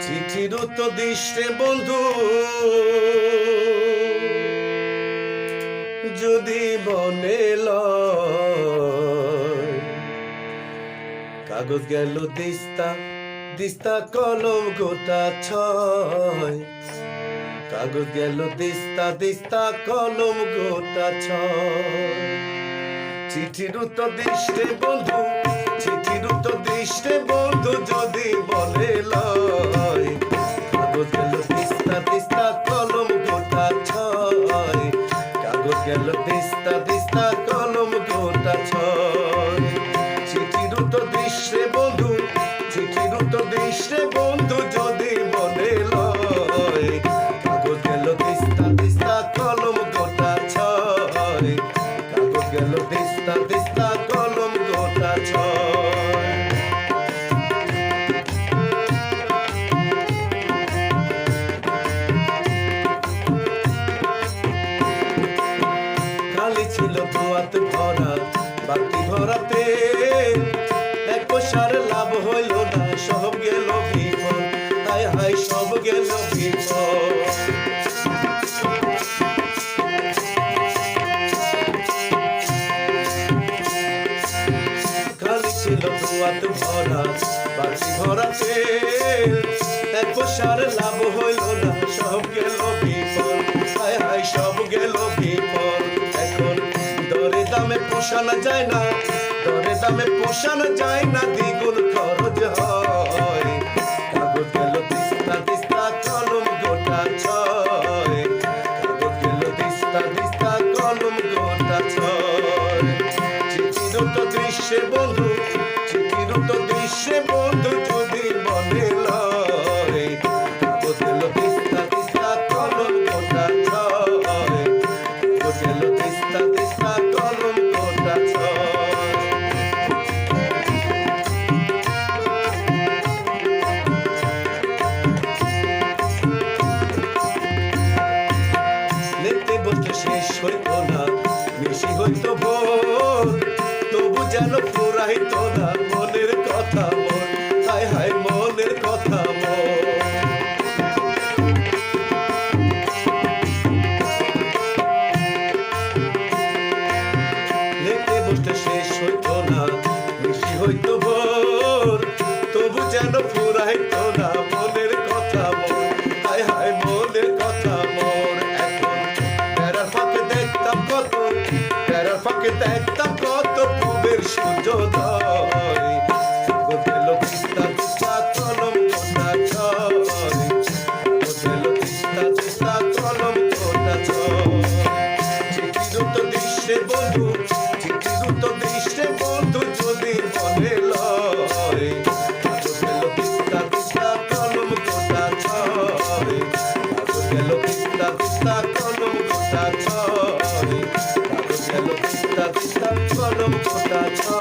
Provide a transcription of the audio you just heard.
চিঠির উত্তর দিস রে বন্ধু, যদি বনে লয়। কাগজ গেল দিস্তা দিস্তা কলম গোটা ছয়। কাগজ গেল দিস্তা দিস্তা কলম গোটা ছয়। চিঠির উত্তর দিস রে বন্ধু, চিঠির উত্তর দিস রে বন্ধু, যদি বলে লয়। কাগজ গেল দিস্তা দিস্তা কলম গোটা ছয়। কাগজ গেল দিস্তা দিস্তা কলম গোটা ছয়। চিঠির উত্তর দিস রে বন্ধু, চিঠির উত্তর দিস রে বন্ধু, যদি বলে লয়। কাগজ গেল দিস্তা দিস্তা কলম গোটা ছয়। কাগজ গেল দিস্তা দিস্তা কলম গোটা ছয়। খালি ছিল দোয়াত ভরা বাতি ভরাতে, এক পয়সার লাভ হইল না, সব গেল বিফল। হায় হায় সব গেল বিফল। খালি ছিল দোয়াত ভরা বাতি ভরাতে, এক পয়সার লাভ হইল না, সব গেল বিফল। হায় হায় সব গেল বিফল। এখন দরে দামে পোষানো যায় না, দরে দামে পোষানো যায় না, দ্বিগুণ খরচ হয়। কাগজ গেল দিস্তা দিস্তা কলম গোটা ছয়। কাগজ গেল দিস্তা দিস্তা কলম গোটা ছয়। চিঠির উত্তর দিস রে বন্ধু, চিঠির উত্তর দিস রে বন্ধু, যদি বলে লয়। কাগজ গেল দিস্তা দিস্তা কলম গোটা ছয়। কাগজ গেল দিস্তা দিস্তা কলম গোটা ছয়। লিখতে বসতে শেষ হইত না, বেশি হইত ভোর, তবু যেন ফুরাইত না মনের কথা মোর। হায় হায় মনের কথা মোর। লিখতে বসতে শেষ হইত না, বেশি হইত ভোর, তবু যেন ফুরাইত না মনের কথা মোর। হায় হায় মনের কথা মোর। এখন বেড়ার ফাঁকে দেখতাম কত, বেড়ার ফাঁকে দেখতাম কত পূবের সূর্যোদয়। কাগজ গেল দিস্তা দিস্তা কলম গোটা ছয়। কাগজ গেল দিস্তা দিস্তা কলম গোটা ছয়। চিঠির উত্তর দিস রে বন্ধু, চিঠির উত্তর দিস রে বন্ধু, যদি বলে লয়। কাগজ গেল দিস্তা দিস্তা কলম গোটা ছয়। কাগজ গেল দিস্তা দিস্তা কলম গোটা ছয়। কাগজ গেল দিস্তা দিস্তা কলম গোটা ছয়।